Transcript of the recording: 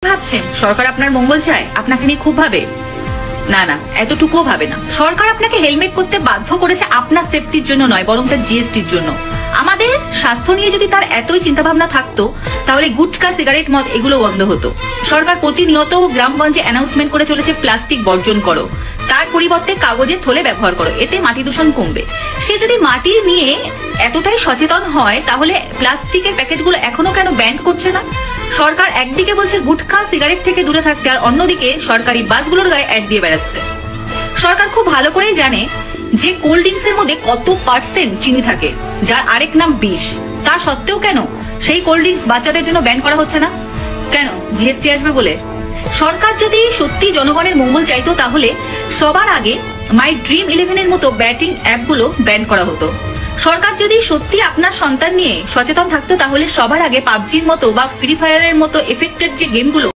ভাবছেন সরকার আপনার মঙ্গল চায়, আপনাকে নিয়ে খুব ভাবে? না না, এতটুকুও ভাবে না। সরকার আপনাকে হেলমেট করতে বাধ্য করেছে আপনার সেফটির জন্য নয়, বরং তার জিএসটির জন্য। আমাদের স্বাস্থ্য নিয়ে যদি তার এতই চিন্তা ভাবনা থাকতো, তাহলে গুটকা, সিগারেট, মদ এগুলো বন্ধ হতো। সরকার প্রতিনিয়ত গ্রামগঞ্জে অ্যানাউন্সমেন্ট করে চলেছে প্লাস্টিক বর্জন করো, তার পরিবর্তে কাগজের থলে ব্যবহার করো, এতে মাটি দূষণ কমবে। সে যদি মাটি নিয়ে এতটাই সচেতন হয়, তাহলে প্লাস্টিকের প্যাকেটগুলো এখনো কেন ব্যান করছে না? সরকার একদিকে বলছে গুটখা, সিগারেট থেকে দূরে থাকতে, আর অন্যদিকে সরকারি বাসগুলোর গায়ে অ্যাড দিয়ে বেড়াচ্ছে। সরকার খুব ভালো করেই জানে যে কোল্ড ড্রিঙ্কস এর মধ্যে কত পার্সেন্ট চিনি থাকে, যার আরেক নাম বিষ। তা সত্ত্বেও কেন সেই কোল্ড ড্রিঙ্কস বাচ্চাদের জন্য ব্যান করা হচ্ছে না? কেন? জিএসটি আসবে বলে? সরকার যদি সত্যি জনগণের মঙ্গল চাইতো, তাহলে সবার আগে মাই ড্রিম 11 এর মতো ব্যাটিং অ্যাপগুলো ব্যান করা হতো। সরকার যদি সত্যি আপনার সন্তান নিয়ে সচেতন থাকতো, তাহলে সবার আগে পাবজির মতো বা ফ্রি ফায়ারের মতো এফেক্টেড যে গেমগুলো